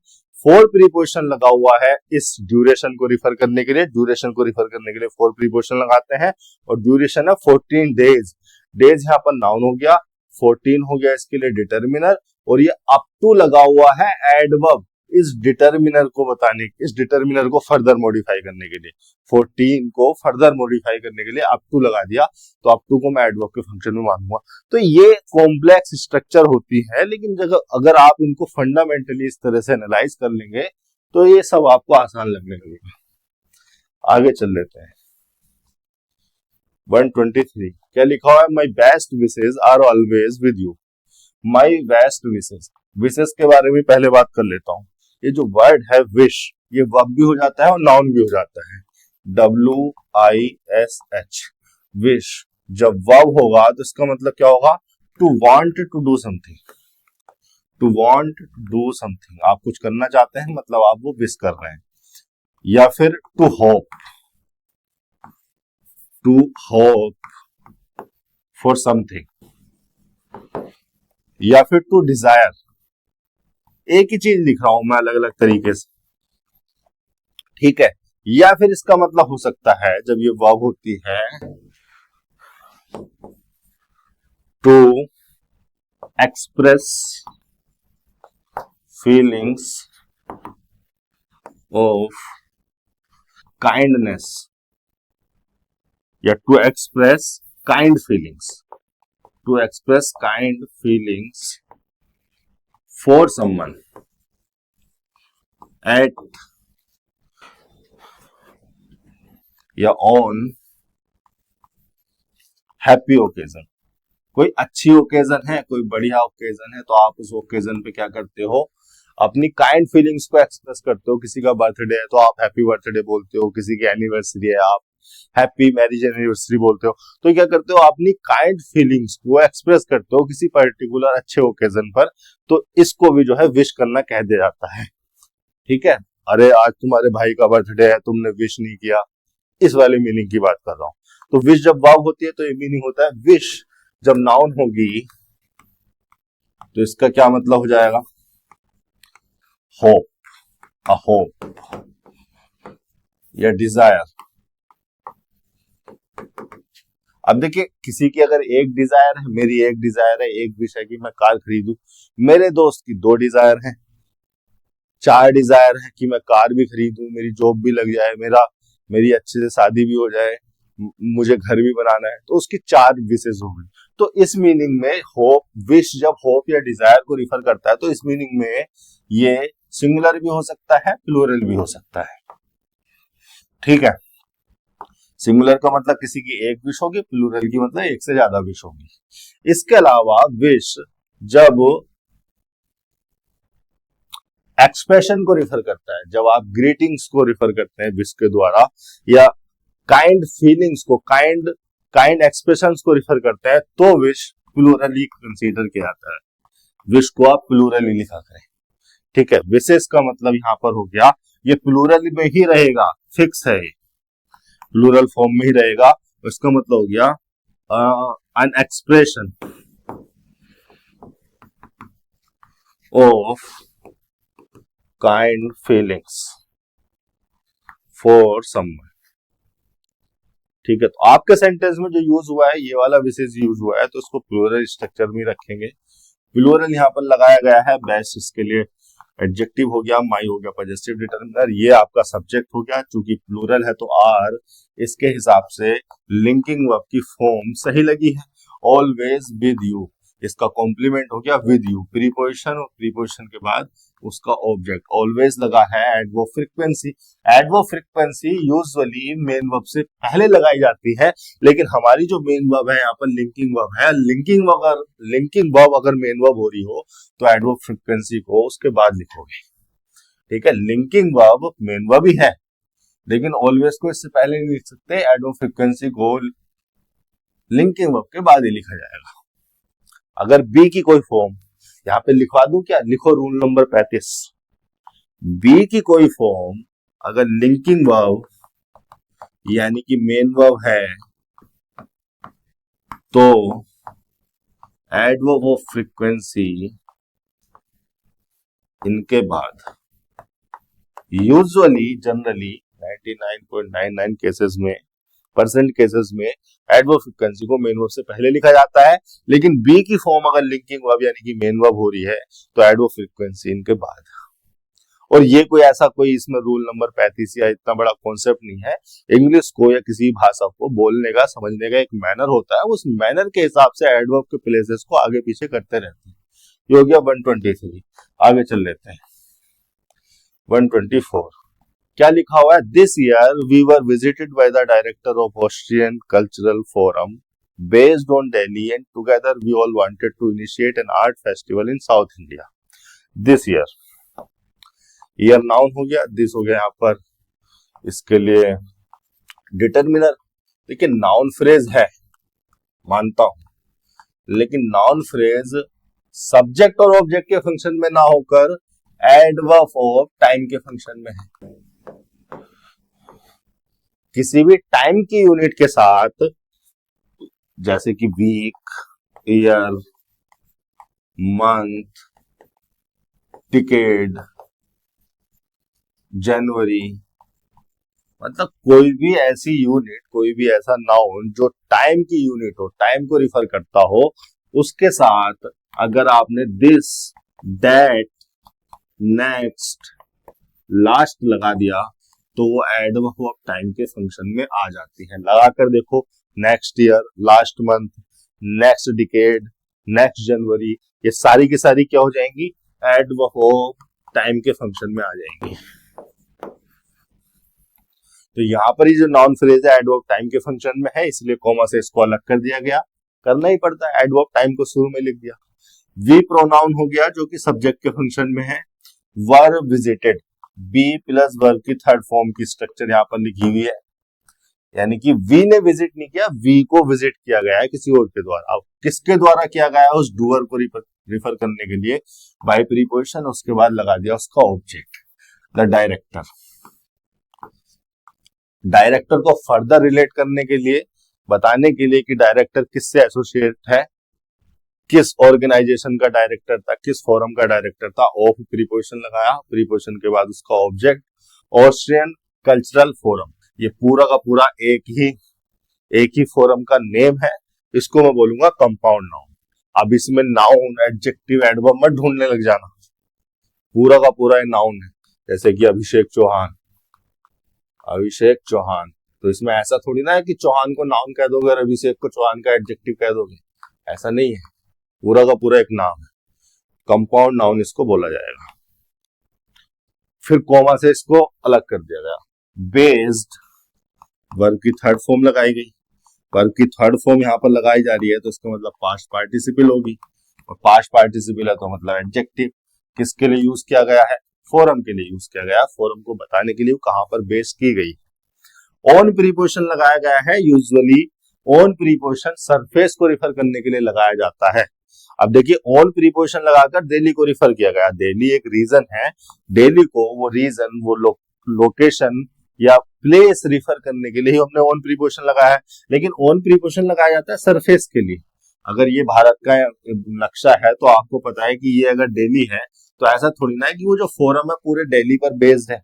फोर प्रीपोजिशन लगा हुआ है इस ड्यूरेशन को रिफर करने के लिए, ड्यूरेशन को रिफर करने के लिए फोर प्रीपोजिशन लगाते हैं, और ड्यूरेशन है 14 डेज, डेज यहाँ पर नाउन हो गया, 14 हो गया इसके लिए डिटर्मिनर, और ये अप टू लगा हुआ है एडवर्ब इस डिटर्मिनर को बताने, इस डिटर्मिनर को फर्दर मॉडिफाई करने के लिए, 14 को फर्दर मॉडिफाई करने के लिए अप टू लगा दिया, तो अप टू को मैं एडवर्ब के फंक्शन में मानूंगा। तो ये कॉम्प्लेक्स स्ट्रक्चर होती है, लेकिन अगर आप इनको फंडामेंटली इस तरह से एनालाइज कर लेंगे तो ये सब आपको आसान लगने लगेगा। आगे चल लेते हैं। 123 क्या लिखा हुआ है, my best wishes are always with you, my best wishes, wishes के बारे में पहले बात कर लेता हूं। ये जो वर्ड है विश, ये वर्ब भी हो जाता है और नाउन भी हो जाता है, WISH, विश, जब वर्ब होगा तो इसका मतलब क्या होगा, to want to do something, to want to do something, आप कुछ करना चाहते हैं मतलब आप वो विश कर रहे हैं, या फिर to hope, to hope for something, या फिर टू डिजायर, एक ही चीज लिख रहा हूं मैं अलग अलग तरीके से, ठीक है। या फिर इसका मतलब हो सकता है जब ये वर्ब होती है to express feelings of kindness, या to express kind feelings, to express kind feelings for someone at या on हैप्पी ओकेजन, कोई अच्छी ओकेजन है, कोई बढ़िया ओकेजन है, तो आप उस ओकेजन पे क्या करते हो, अपनी काइंड फीलिंग्स को एक्सप्रेस करते हो। किसी का बर्थडे है तो आप हैप्पी बर्थडे बोलते हो, किसी की एनिवर्सरी है आप हैप्पी मैरिज एनिवर्सरी बोलते हो, तो क्या करते हो, अपनी काइंड फीलिंग्स को एक्सप्रेस करते हो किसी पर्टिकुलर अच्छे ओकेजन पर, तो इसको भी जो है विश करना कह दिया जाता है, ठीक है। अरे आज तुम्हारे भाई का बर्थडे है तुमने विश नहीं किया, इस वाले मीनिंग की बात कर रहा हूं। तो विश जब वर्ब होती है तो ये मीनिंग होता है। विश जब नाउन होगी तो इसका क्या मतलब हो जाएगा? होप, अ होप या डिजायर। अब देखिए, किसी की अगर एक डिजायर है, मेरी एक डिजायर है, एक विश है कि मैं कार खरीदूं, मेरे दोस्त की दो डिजायर है, चार डिजायर है कि मैं कार भी खरीदूं, मेरी जॉब भी लग जाए, मेरी अच्छे से शादी भी हो जाए, मुझे घर भी बनाना है, तो उसकी चार विशेष हो गई। तो इस मीनिंग में होप, विश जब होप या डिजायर को रिफर करता है तो इस मीनिंग में ये सिंगुलर भी हो सकता है, प्लूरल भी हो सकता है। ठीक है, सिंगुलर का मतलब किसी की एक विश होगी, प्लूरल की मतलब एक से ज्यादा विश होगी। इसके अलावा विश जब एक्सप्रेशन को रिफर करता है, जब आप ग्रीटिंग्स को रिफर करते हैं विश के द्वारा, या काइंड फीलिंग्स को, काइंड एक्सप्रेशंस को रिफर करते हैं, तो विश प्लूरली कंसीडर किया जाता है। विश को आप प्लूरली लिखा करें। ठीक है, विशेष का मतलब यहां पर हो गया, ये प्लूरल में ही रहेगा, फिक्स है, ये प्लूरल फॉर्म में ही रहेगा। इसका मतलब हो गया an expression of kind feelings for someone। ठीक है, तो आपके सेंटेंस में जो यूज हुआ है, ये वाला विशेष यूज हुआ है, तो उसको प्लूरल स्ट्रक्चर में रखेंगे। प्लूरल यहाँ पर लगाया गया है बेस्ट, इसके लिए एडजेक्टिव हो गया, माई हो गया पजेसिव डिटरमिनर, ये आपका सब्जेक्ट हो गया। चूंकि प्लूरल है तो आर, इसके हिसाब से लिंकिंग वर्ब की फॉर्म सही लगी है। ऑलवेज विद यू, इसका कॉम्प्लीमेंट हो गया विद यू, प्रीपोजिशन, और प्रीपोजिशन के बाद उसका ऑब्जेक्ट। ऑलवेज लगा है adverb frequency. Adverb frequency usually main verb से पहले लगाई जाती है, लेकिन हमारी जो मेन वर्ब है यहाँ पर लिंकिंग वर्ब है। लिंकिंग वर्ब अगर मेन वर्ब हो रही हो तो एडवर्ब फ्रीक्वेंसी को उसके बाद लिखोगे। ठीक है, लिंकिंग वर्ब मेन वर्ब ही है, लेकिन ऑलवेज को इससे पहले नहीं लिख सकते, एडवर्ब फ्रीक्वेंसी को लिंकिंग वर्ब के बाद ही लिखा जाएगा। अगर बी की कोई फॉर्म यहाँ पे लिखवा दूं, क्या लिखो, रूल नंबर 35, बी की कोई फॉर्म अगर लिंकिंग वर्ब यानी कि मेन वर्ब है तो एडवर्ब ऑफ फ्रीक्वेंसी इनके बाद यूजुअली, जनरली 99.99 केसेस में, परसेंट केसेस में एडवर्ब फ्रीक्वेंसी को मेन वर्ब से पहले लिखा जाता है, लेकिन बी की फॉर्म अगर लिंकिंग वर्ब यानी कि मेन वर्ब हो रही है तो एडवर्ब फ्रीक्वेंसी इनके बाद। और ये कोई ऐसा कोई इसमें रूल नंबर 35 या इतना बड़ा कॉन्सेप्ट नहीं है। इंग्लिश को या किसी भाषा को बोलने का, समझने का एक मैनर होता है, उस मैनर के हिसाब से एडवर्ब के प्लेसेस को आगे पीछे करते रहते हैं। ये हो गया 123। आगे चल लेते हैं 124। क्या लिखा हुआ है? This year we were visited by the director of Austrian cultural forum based on Delhi and together we all wanted to initiate an art festival in South India. This year, year noun हो गया, दिस हो गया यहाँ पर इसके लिए डिटरमिनर। देखिए, नाउन फ्रेज है, मानता हूं, लेकिन नाउन फ्रेज सब्जेक्ट और ऑब्जेक्ट के फंक्शन में ना होकर एडवर्ब ऑफ टाइम के फंक्शन में है। किसी भी टाइम की यूनिट के साथ, जैसे कि वीक, ईयर, मंथ, डिकेड, जनवरी, मतलब कोई भी ऐसी यूनिट, कोई भी ऐसा नाउन जो टाइम की यूनिट हो, टाइम को रिफर करता हो, उसके साथ अगर आपने दिस, दैट, नेक्स्ट, लास्ट लगा दिया तो वो एडवर्ब ऑफ टाइम के फंक्शन में आ जाती है। लगाकर देखो, next year, last month, next decade, next January, ये सारी की सारी क्या हो जाएंगी? एडवर्ब ऑफ टाइम के फंक्शन में आ जाएंगी। तो यहाँ पर ही जो नाउन फ्रेज है एडवर्ब टाइम के फंक्शन में है, इसलिए कॉमा से इसको अलग कर दिया गया, करना ही पड़ता है, एडवर्ब टाइम को शुरू में लिख दिया। वी प्रोनाउन हो गया जो कि सब्जेक्ट के फंक्शन में है। वर विजिटेड, बी प्लस वर्ब की थर्ड फॉर्म की स्ट्रक्चर यहाँ पर लिखी हुई है, यानी कि वी ने विजिट नहीं किया, वी को विजिट किया गया है किसी और के द्वारा। अब किसके द्वारा किया गया है? उस डूअर को रिफर करने के लिए बाय प्रीपोजिशन, उसके बाद लगा दिया उसका ऑब्जेक्ट, द डायरेक्टर। डायरेक्टर को फर्दर रिलेट करने के लिए, बताने के लिए कि डायरेक्टर किससे एसोसिएट है, किस ऑर्गेनाइजेशन का डायरेक्टर था, किस फोरम का डायरेक्टर था, ऑफ प्रीपोजिशन लगाया, प्रीपोजिशन के बाद उसका ऑब्जेक्ट, ऑस्ट्रियन कल्चरल फोरम, ये पूरा का पूरा एक ही फोरम का नेम है, इसको मैं बोलूंगा कंपाउंड नाउन। अब इसमें नाउन, एडजेक्टिव, एडवर्ब मत ढूंढने लग जाना, पूरा का पूरा नाउन है। जैसे कि अभिषेक चौहान, तो इसमें ऐसा थोड़ी ना है कि चौहान को नाउन कह दोगे और अभिषेक को चौहान का एडजेक्टिव कह दोगे, ऐसा नहीं है, पूरा का पूरा एक नाम है, कंपाउंड नाउन इसको बोला जाएगा। फिर कोमा से इसको अलग कर दिया गया। बेस्ड, वर्ब की थर्ड फॉर्म लगाई गई, वर्ब की थर्ड फॉर्म यहाँ पर लगाई जा रही है, तो इसका मतलब पास्ट पार्टिसिपल होगी, और पास्ट पार्टिसिपल है तो मतलब एडजेक्टिव। किसके लिए यूज किया गया है? फोरम के लिए यूज किया गया, फोरम को बताने के लिए कहां पर बेस्ड की गई। ऑन प्रीपोजिशन लगाया गया है, यूजुअली ऑन प्रीपोजिशन सरफेस को रिफर करने के लिए लगाया जाता है। अब देखिए, ऑन प्रीपोजिशन लगाकर दिल्ली को रिफर किया गया, दिल्ली एक रीजन है, दिल्ली को वो रीजन, वो लोकेशन या प्लेस रिफर करने के लिए ही हमने ऑन प्रीपोजिशन लगाया है। लेकिन ऑन प्रीपोजिशन लगाया जाता है सरफेस के लिए। अगर ये भारत का नक्शा है तो आपको पता है कि ये अगर दिल्ली है, तो ऐसा थोड़ी ना है कि वो जो फोरम है पूरे दिल्ली पर बेस्ड है,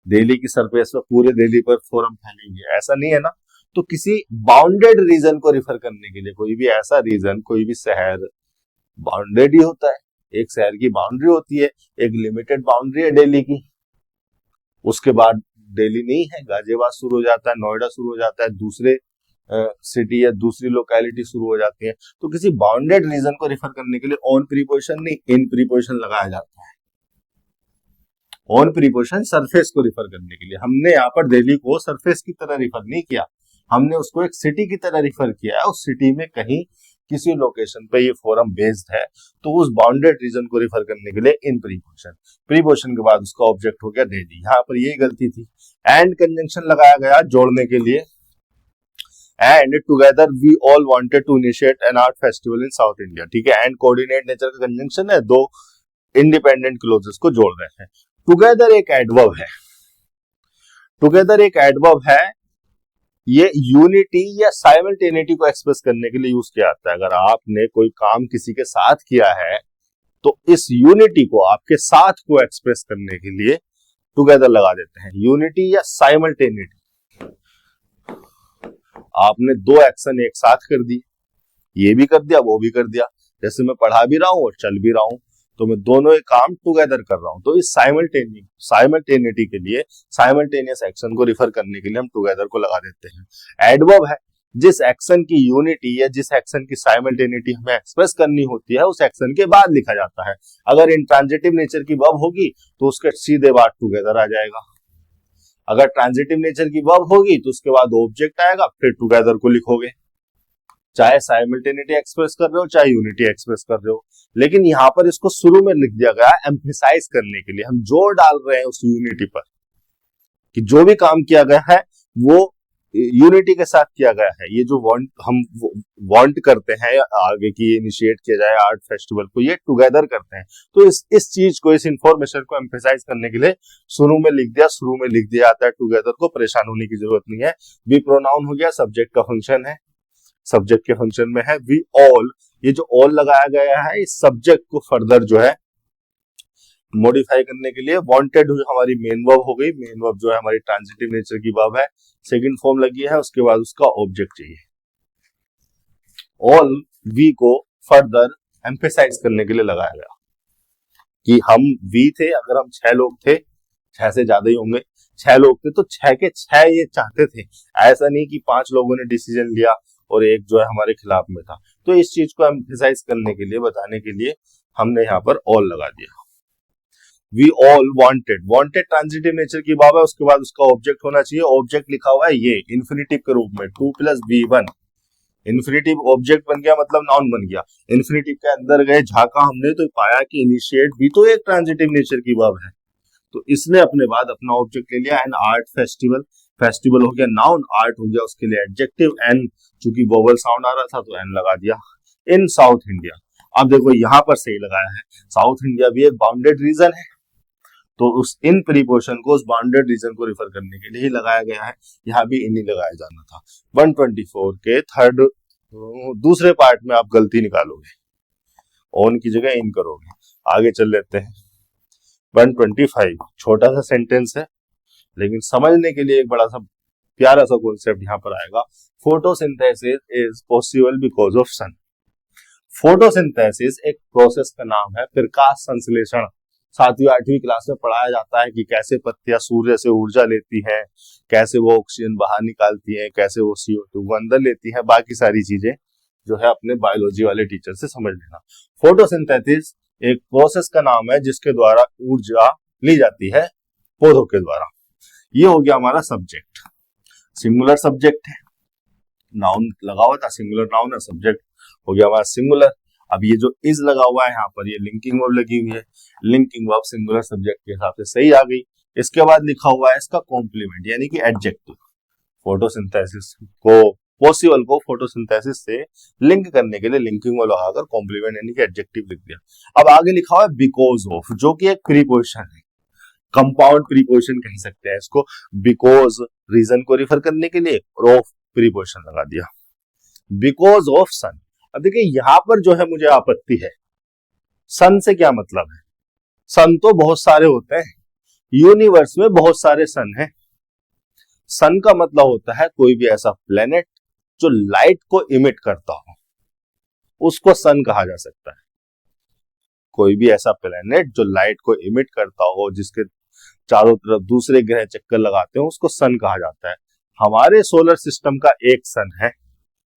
दिल्ली की सरफेस पर पूरे दिल्ली पर फोरम फैलेंगे, ऐसा नहीं है ना। तो किसी बाउंडेड रीजन को रिफर करने के लिए, कोई भी ऐसा रीजन, कोई भी शहर बाउंडेड ही होता है, एक शहर की बाउंड्री होती है, एक लिमिटेड बाउंड्री है दिल्ली की, उसके बाद दिल्ली नहीं है, गाजियाबाद शुरू हो जाता है, नोएडा शुरू हो जाता है, दूसरे सिटी या दूसरी लोकेलिटी शुरू हो जाती है। तो किसी बाउंडेड रीजन को रिफर करने के लिए ऑन प्रीपोजिशन नहीं, इन प्रीपोजिशन लगाया जाता है। ऑन प्रीपोजिशन सरफेस को रिफर करने के लिए, हमने यहाँ पर दिल्ली को सरफेस की तरह रिफर नहीं किया, हमने उसको एक सिटी की तरह रिफर किया है। उस सिटी में कहीं किसी लोकेशन पे ये फोरम बेस्ड है, तो उस बाउंडेड रीजन को रिफर करने के लिए इन प्रीपोजिशन, प्रीपोजिशन के बाद उसका ऑब्जेक्ट हो गया दिल्ली। यहाँ पर यही गलती थी। एंड कंजंक्शन लगाया गया जोड़ने के लिए, and together we all wanted to initiate an art festival in South India. ठीक है, एंड कोऑर्डिनेट नेचर का कंजंक्शन है, दो इंडिपेंडेंट क्लोजेस को जोड़ रहे हैं। टुगेदर एक एडवर्ब है, टुगेदर एक एडवर्ब है, ये यूनिटी या साइमल्टेनिटी को एक्सप्रेस करने के लिए यूज किया जाता है। अगर आपने कोई काम किसी के साथ किया है, तो इस यूनिटी को, आपके साथ को एक्सप्रेस करने के लिए टुगेदर लगा देते हैं, यूनिटी या साइमल्टेनिटी। आपने दो एक्शन एक साथ कर दी, ये भी कर दिया वो भी कर दिया, जैसे मैं पढ़ा भी रहा हूं और चल भी रहा हूं, तो मैं दोनों एक काम टुगेदर कर रहा हूं। तो इस साइमल्टेनिटी के लिए, साइमल्टेनियस एक्शन को रिफर करने के लिए हम टुगेदर को लगा देते हैं। एडवर्ब है, जिस एक्शन की यूनिटी या जिस एक्शन की साइमल्टेनिटी हमें एक्सप्रेस करनी होती है, उस एक्शन के बाद लिखा जाता है। अगर इंट्रांजिटिव नेचर की वर्ब होगी तो उसके सीधे बाद टुगेदर आ जाएगा, अगर ट्रांजिटिव नेचर की वर्ब होगी तो उसके बाद ऑब्जेक्ट आएगा, फिर टुगेदर को लिखोगे, चाहे साइमल्टेनिटी एक्सप्रेस कर रहे हो चाहे यूनिटी एक्सप्रेस कर रहे हो। लेकिन यहाँ पर इसको शुरू में लिख दिया गया एम्फेसाइज करने के लिए, हम जोर डाल रहे हैं उस यूनिटी पर, कि जो भी काम किया गया है वो यूनिटी के साथ किया गया है। ये जो हम वांट करते हैं आगे की इनिशिएट किया जाए आर्ट फेस्टिवल को, ये टुगेदर करते हैं। तो इस चीज को, इस इंफॉर्मेशन को एम्फेसाइज करने के लिए शुरू में लिख दिया जाता है टुगेदर को, परेशान होने की जरूरत नहीं है। वी प्रोनाउन हो गया, सब्जेक्ट का फंक्शन है, सब्जेक्ट के फंक्शन में है वी ऑल। ये जो ऑल लगाया गया है, इस सब्जेक्ट को फर्दर जो है मॉडिफाई करने के लिए वांटेड हमारी मेन वर्ब हो गई, मेन वर्ब जो है हमारी ट्रांजिटिव नेचर की वर्ब है, सेकंड फॉर्म लगी है, उसके बाद उसका ऑब्जेक्ट चाहिए। ऑल वी को फर्दर एम्फेसाइज करने के लिए लगाया गया कि हम वी थे, अगर हम 6 लोग थे, 6 से ज्यादा ही होंगे, 6 लोग थे तो 6 के 6 ये चाहते थे, ऐसा नहीं कि 5 लोगों ने डिसीजन लिया और एक जो है हमारे खिलाफ में था। तो इस चीज को एम्फेसाइज करने के लिए, बताने के लिए हमने यहाँ पर ऑल लगा दिया। We all wanted transitive nature की बात है, उसके बाद उसका ऑब्जेक्ट होना चाहिए, ऑब्जेक्ट लिखा हुआ है ये इन्फिनिटिव के रूप में 2 + V1, इन्फिनिटिव ऑब्जेक्ट बन गया, मतलब नाउन बन गया। इन्फिनिटिव के अंदर गए, झांका हमने तो पाया कि इनिशिएट भी तो एक ट्रांजिटिव नेचर की वर्ब है, तो इसने अपने बाद अपना ऑब्जेक्ट ले लिया। एंड आर्ट फेस्टिवल, फेस्टिवल हो गया नाउन, आर्ट हो गया उसके लिए एडजेक्टिव, एंड चूंकि वोवल साउंड आ रहा था तो एन लगा दिया। इन साउथ इंडिया, अब देखो यहां पर सही लगाया है, साउथ इंडिया भी एक बाउंडेड रीजन है, तो उस इन प्रीपोजिशन को, उस बाउंडेड रीजन को रिफर करने के लिए ही लगाया गया है। यहाँ भी इन ही लगाया जाना था। 124 के थर्ड दूसरे पार्ट में आप गलती निकालोगे, ऑन की जगह इन करोगे। आगे चल लेते हैं। 125 छोटा सा सेंटेंस है, लेकिन समझने के लिए एक बड़ा सा प्यारा सा कॉन्सेप्ट यहाँ पर आएगा। Photosynthesis is possible because of sun. Photosynthesis एक प्रोसेस का नाम है, प्रकाश संश्लेषण। 7वीं 8वीं क्लास में पढ़ाया जाता है कि कैसे पत्तियां सूर्य से ऊर्जा लेती हैं, कैसे वो ऑक्सीजन बाहर निकालती हैं, कैसे वो CO2 को अंदर लेती हैं, बाकी सारी चीजें जो है अपने बायोलॉजी वाले टीचर से समझ लेना। फोटोसिंथेसिस एक प्रोसेस का नाम है जिसके द्वारा ऊर्जा ली जाती है पौधों के द्वारा। ये हो गया हमारा सब्जेक्ट, सिंगुलर सब्जेक्ट है, नाउन लगा हुआ था, सिंगुलर नाउन है, सब्जेक्ट हो गया हमारा सिंगुलर। अब ये जो इज लगा हुआ है यहाँ पर, ये लिंकिंग वर्ब लगी हुई है, लिंकिंग वर्ब सिंगुलर सब्जेक्ट के हिसाब से सही आ गई। इसके बाद लिखा हुआ है इसका कॉम्प्लीमेंट यानी कि एडजेक्टिव। फोटोसिंथेसिस को, पॉसिबल को फोटोसिंथेसिस से लिंक करने के लिए लिंकिंग वर्ब लगाकर कॉम्प्लीमेंट यानी कि एडजेक्टिव लिख दिया। अब आगे लिखा हुआ है बिकॉज ऑफ, जो कि एक प्रीपोजिशन है, कंपाउंड प्रीपोजिशन कह सकते हैं इसको। बिकॉज रीजन को रिफर करने के लिए, और ऑफ प्रीपोजिशन लगा दिया। बिकॉज ऑफ सन। अब देखिए यहां पर जो है मुझे आपत्ति है, सन से क्या मतलब है? सन तो बहुत सारे होते हैं, यूनिवर्स में बहुत सारे सन हैं। सन का मतलब होता है कोई भी ऐसा प्लेनेट जो लाइट को इमिट करता हो, उसको सन कहा जा सकता है। कोई भी ऐसा प्लेनेट जो लाइट को इमिट करता हो, जिसके चारों तरफ दूसरे ग्रह चक्कर लगाते हो, उसको सन कहा जाता है। हमारे सोलर सिस्टम का एक सन है,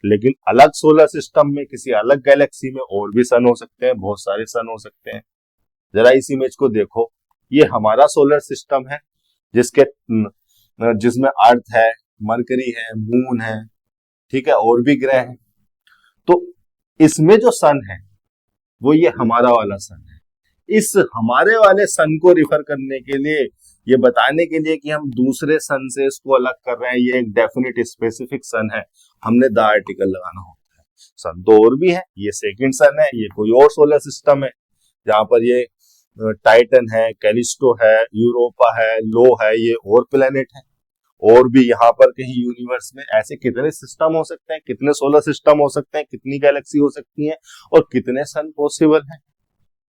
लेकिन अलग सोलर सिस्टम में किसी अलग गैलेक्सी में और भी सन हो सकते हैं, बहुत सारे सन हो सकते हैं। जरा इस इमेज को देखो, ये हमारा सोलर सिस्टम है जिसमें अर्थ है, मरकरी है, मून है, ठीक है, और भी ग्रह हैं। तो इसमें जो सन है वो ये हमारा वाला सन है। इस हमारे वाले सन को रिफर करने के लिए, ये बताने के लिए कि हम दूसरे सन से इसको अलग कर रहे हैं, ये एक डेफिनेट स्पेसिफिक सन है, हमने द आर्टिकल लगाना होता है। सन तो और भी है, ये सेकंड सन है, ये कोई और सोलर सिस्टम है जहां पर ये टाइटन है, कैलिस्टो है, यूरोपा है, लो है, ये और प्लेनेट है। और भी यहाँ पर कहीं यूनिवर्स में ऐसे कितने सिस्टम हो सकते हैं, कितने सोलर सिस्टम हो सकते हैं, कितनी गैलेक्सी हो सकती हैं, और कितने सन पॉसिबल हैं।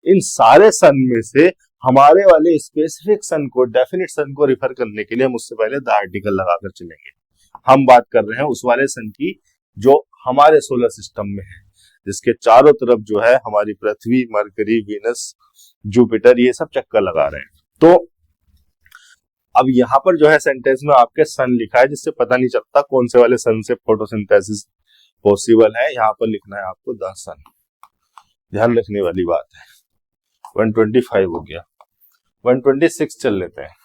इन सारे सन में से हमारे वाले स्पेसिफिक सन को, डेफिनेट सन को रिफर करने के लिए हम उससे पहले द आर्टिकल लगाकर चलेंगे। हम बात कर रहे हैं उस वाले सन की जो हमारे सोलर सिस्टम में है, जिसके चारों तरफ जो है हमारी पृथ्वी, मरकरी, वीनस, जुपिटर, ये सब चक्कर लगा रहे हैं। तो अब यहाँ पर जो है सेंटेंस में आपके सन लिखा है, जिससे पता नहीं चलता कौन से वाले सन से फोटोसिंथेसिस पॉसिबल है। यहाँ पर लिखना है आपको द सन, ध्यान रखने वाली बात है। 125 हो गया, 126 चल लेते हैं।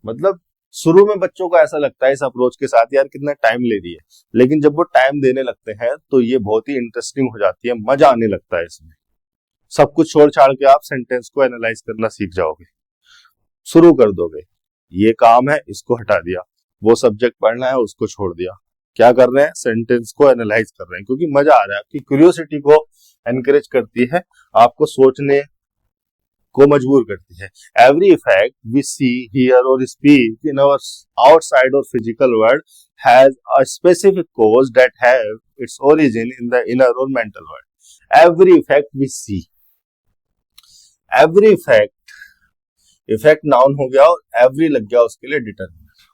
मतलब शुरू में बच्चों को ऐसा लगता है इस अप्रोच के साथ, यार कितना टाइम ले रही है, लेकिन जब वो टाइम देने लगते हैं तो ये बहुत ही इंटरेस्टिंग हो जाती है, मजा आने लगता है इसमें। सब कुछ छोड़ छाड़ के आप सेंटेंस को एनालाइज करना सीख जाओगे, शुरू कर दोगे। ये काम है, इसको हटा दिया, वो सब्जेक्ट पढ़ना है, उसको छोड़ दिया, क्या कर रहे हैं, सेंटेंस को एनालाइज कर रहे हैं, क्योंकि मजा आ रहा है। आपकी क्यूरियोसिटी को एनकरेज करती है, आपको सोचने को मजबूर करती है। Every effect we see, hear or speak in our outside or physical world has a specific cause that have its origin in the inner or mental world. Every effect we see, every effect noun हो गया और एवरी लग गया उसके लिए डिटरमिनर,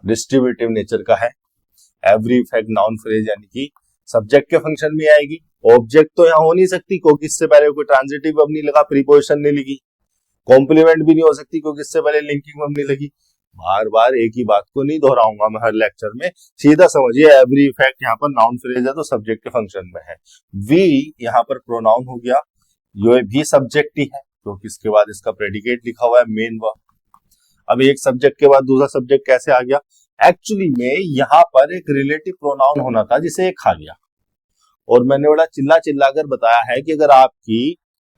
डिस्ट्रीब्यूटिव नेचर का है। एवरी इफेक्ट नाउन फ्रेज यानी कि सब्जेक्ट के फंक्शन में आएगी। ऑब्जेक्ट तो यहाँ हो नहीं सकती क्योंकि इससे पहले कोई ट्रांजिटिव वर्ब नहीं लगा, प्रीपोजिशन नहीं लगी। कॉम्प्लीमेंट भी नहीं हो सकती क्योंकि इससे पहले लिंकिंग वर्ब नहीं लगी। बार बार एक ही बात को नहीं दोहराऊंगा मैं हर लेक्चर में, सीधा समझिए। एवरी इफेक्ट यहाँ पर नाउन फ्रेज है तो सब्जेक्ट के फंक्शन में है। वी यहाँ पर प्रोनाउन हो गया, ये भी सब्जेक्ट ही है क्योंकि इसके बाद इसका प्रेडिकेट लिखा हुआ है मेन वर्ब। अब एक सब्जेक्ट के बाद दूसरा सब्जेक्ट कैसे आ गया? एक्चुअली में यहाँ पर एक रिलेटिव प्रोनाउन होना था जिसे एक खा गया, और मैंने बड़ा चिल्ला चिल्ला कर बताया है कि अगर आपकी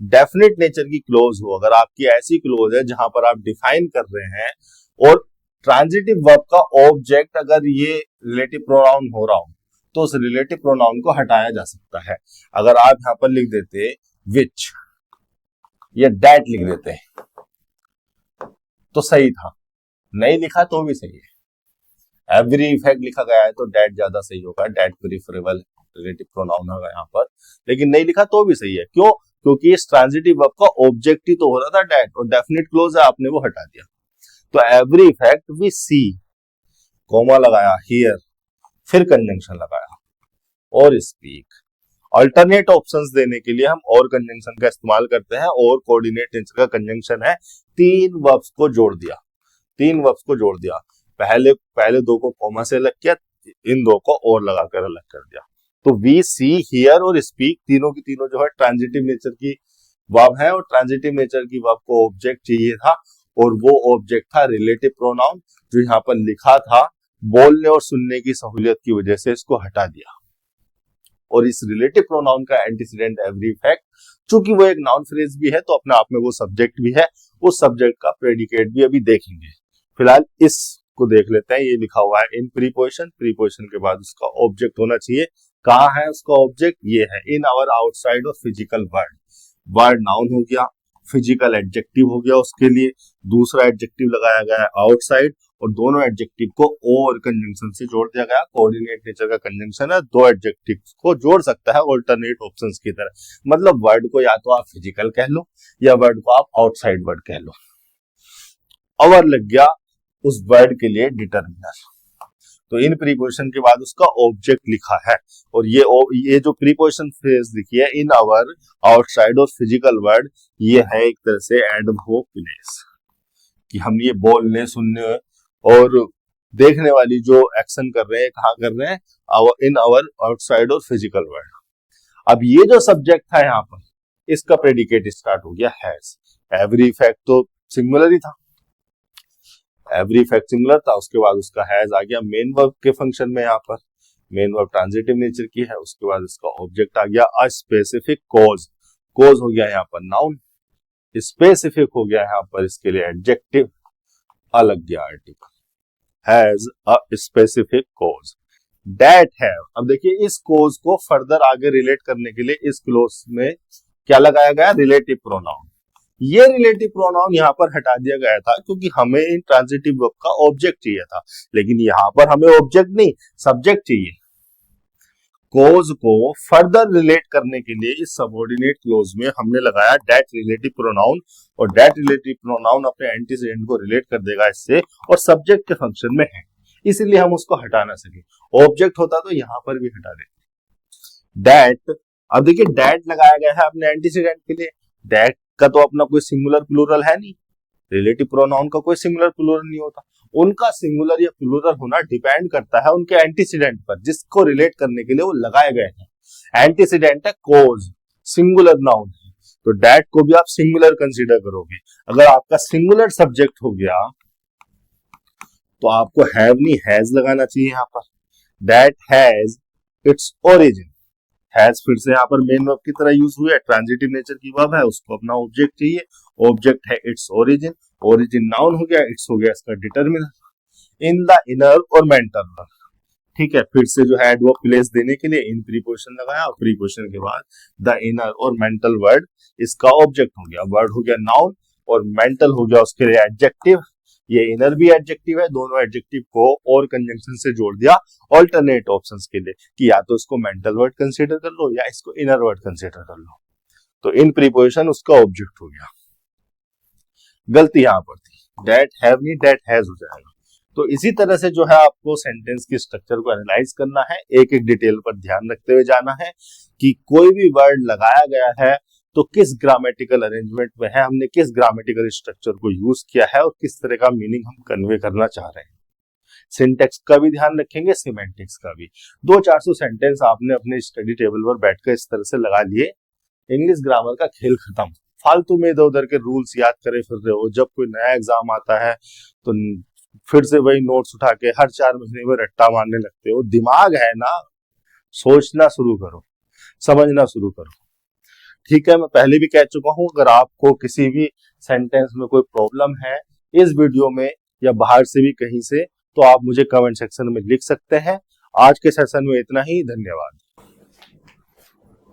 डेफिनेट नेचर की क्लोज हो, अगर आपकी ऐसी क्लोज है जहां पर आप डिफाइन कर रहे हैं और ट्रांजिटिव वर्ब का ऑब्जेक्ट अगर ये रिलेटिव प्रोनाउन हो रहा हो, तो उस रिलेटिव प्रोनाउन को हटाया जा सकता है। अगर आप यहाँ पर लिख देते विच, या डेट लिख देते हैं तो सही था, नहीं लिखा तो भी सही है। एवरी इफेक्ट लिखा गया है तो डेट ज्यादा सही होगा, डेट प्रीफरेबल रिलेटिव प्रोनाउन होगा यहाँ पर, लेकिन नहीं लिखा तो भी सही है। क्यों? क्योंकि इस ट्रांजिटिव वर्ब का ऑब्जेक्ट ही तो हो रहा था डेट, और डेफिनेट क्लोज है, आपने वो हटा दिया। तो every effect we see, comma लगाया हियर, फिर कंजंक्शन लगाया, और स्पीक। अल्टरनेट ऑप्शंस देने के लिए हम और कंजंक्शन का इस्तेमाल करते हैं, और कोऑर्डिनेट टेंस का कंजंक्शन है, तीन वर्ब्स को जोड़ दिया, तीन वर्ब्स को जोड़ दिया, पहले दो को कॉमा से अलग किया, इन दो को और लगाकर अलग कर दिया। तो we see hear or speak तीनों की तीनों जो है ट्रांजिटिव नेचर की वर्ब है, और ट्रांजिटिव नेचर की वर्ब को ऑब्जेक्ट चाहिए था, और वो ऑब्जेक्ट था रिलेटिव प्रोनाउन, जो यहाँ पर लिखा था, बोलने और सुनने की सहूलियत की वजह से इसको हटा दिया। और इस रिलेटिव प्रोनाउन का एंटीसीडेंट एवरी इफेक्ट, चूंकि वो एक नाउन फ्रेज भी है तो अपने आप में वो सब्जेक्ट भी है, उस सब्जेक्ट का प्रेडिकेट भी अभी देखेंगे। फिलहाल इसको देख लेते हैं। ये लिखा हुआ है इन प्रीपोजिशन, प्रीपोजिशन के बाद उसका ऑब्जेक्ट होना चाहिए। कहाँ है उसका ऑब्जेक्ट? ये है इन our outside or physical word. Word noun हो गया, फिजिकल एडजेक्टिव हो गया, उसके लिए दूसरा एडजेक्टिव लगाया गया है आउटसाइड, और दोनों एडजेक्टिव को और कंजंक्शन से जोड़ दिया गया। कोऑर्डिनेट नेचर का कंजंक्शन है, दो एडजेक्टिव को जोड़ सकता है ऑल्टरनेट ऑप्शंस की तरह। मतलब वर्ड को या तो आप फिजिकल कह लो या वर्ड को आप आउटसाइड वर्ड कह लो। और लग गया उस वर्ड के लिए डिटरमिनर। तो इन प्रीपोजिशन के बाद उसका ऑब्जेक्ट लिखा है, और ये जो प्रीपोजिशन फ्रेज लिखी है इन our, outside or physical word, ये है एक तरह से एडवर्ब प्लेस, कि हम ये बोलने, सुनने और देखने वाली जो एक्शन कर रहे हैं, कहाँ कर रहे हैं? इन our outside or physical word. अब ये जो सब्जेक्ट था यहाँ पर, इसका प्रेडिकेट स्टार्ट हो गया हैज। एवरी इफेक्ट तो सिंगुलर ही था, एवरी इफेक्ट सिंगुलर था, उसके बाद उसका हैज आ गया मेन वर्ब के फंक्शन में। यहाँ पर मेन वर्ब ट्रांजिटिव नेचर की है, उसके बाद इसका ऑब्जेक्ट आ गया अ स्पेसिफिक कॉज। कॉज हो गया यहाँ पर नाउन, स्पेसिफिक हो गया यहाँ पर इसके लिए एडजेक्टिव, अलग गया article. Has a specific cause that have. अब देखिए इस कॉज को फर्दर आगे रिलेट करने के लिए इस क्लोज में क्या लगाया गया? Relative pronoun. ये रिलेटिव प्रोनाउन यहाँ पर हटा दिया गया था क्योंकि हमें इन ट्रांजिटिव वर्ब का ऑब्जेक्ट चाहिए था, लेकिन यहाँ पर हमें ऑब्जेक्ट नहीं, सब्जेक्ट चाहिए। कॉज को फर्दर रिलेट करने के लिए इस सबऑर्डिनेट क्लोज में हमने लगाया दैट रिलेटिव प्रोनाउन, और दैट रिलेटिव प्रोनाउन अपने एंटीसीडेंट को रिलेट कर देगा इससे, और सब्जेक्ट के फंक्शन में है, इसलिए हम उसको हटा ना सके। ऑब्जेक्ट होता तो यहां पर भी हटा देते दैट। अब देखिए दैट लगाया गया है अपने एंटीसीडेंट के लिए, दैट का तो अपना कोई सिंगुलर प्लूरल है नहीं, रिलेटिव प्रोनाउन का कोई सिंगुलर प्लूरल नहीं होता। उनका सिंगुलर या प्लूरल होना डिपेंड करता है उनके एंटीसीडेंट पर, जिसको रिलेट करने के लिए वो लगाए गए हैं। एंटीसीडेंट है कॉज, सिंगुलर नाउन है, तो दैट को भी आप सिंगुलर कंसीडर करोगे। अगर आपका सिंगुलर सब्जेक्ट हो गया तो आपको हैव नहीं हैज लगाना चाहिए यहाँ पर। That has its origin, has फिर से यहाँ पर मेन वर्ब की तरह यूज हुआ है, ट्रांजिटिव नेचर की वर्ब है, उसको अपना ऑब्जेक्ट चाहिए, ऑब्जेक्ट है इट्स ओरिजिन, ओरिजिन नाउन हो गया, इट्स हो गया इसका determiner. In the inner or mental verb, ठीक है, फिर से जो है एडवर्ब प्लेस देने के लिए इन प्रीपोजिशन लगाया, और प्रीपोजिशन के बाद the inner or mental word इसका ऑब्जेक्ट हो गया, वर्ड हो गया नाउन, और मेंटल हो गया उसके लिए एडजेक्टिव। ये इनर भी एडजेक्टिव है, दोनों एडजेक्टिव को और कंजंक्शन से जोड़ दिया ऑल्टरनेट ऑप्शंस के लिए, कि या तो इसको मेंटल वर्ड कंसीडर कर लो या इसको इनर वर्ड कंसीडर कर लो। तो इन प्रीपोजिशन उसका ऑब्जेक्ट हो गया। गलती यहां पर थी, दैट हैव नहीं दैट हैज हो जाएगा। तो इसी तरह से जो है आपको सेंटेंस की स्ट्रक्चर को एनालाइज करना है, एक एक डिटेल पर ध्यान रखते हुए जाना है कि कोई भी वर्ड लगाया गया है तो किस ग्रामेटिकल अरेंजमेंट में है, हमने किस ग्रामेटिकल स्ट्रक्चर को यूज किया है, और किस तरह का मीनिंग हम कन्वे करना चाह रहे हैं। सिंटेक्स का भी ध्यान रखेंगे, सिमेंटिक्स का भी। 200-400 सेंटेंस आपने अपने स्टडी टेबल पर बैठकर इस तरह से लगा लिए, इंग्लिश ग्रामर का खेल खत्म। फालतू में इधर उधर के रूल्स याद करे फिर रहे हो, जब कोई नया एग्जाम आता है तो फिर से वही नोट्स उठा के हर 4 महीने में रट्टा मारने लगते हो। दिमाग है ना, सोचना शुरू करो, समझना शुरू करो। ठीक है, मैं पहले भी कह चुका हूं, अगर आपको किसी भी सेंटेंस में कोई प्रॉब्लम है इस वीडियो में या बाहर से भी कहीं से, तो आप मुझे कमेंट सेक्शन में लिख सकते हैं। आज के सेशन में इतना ही, धन्यवाद।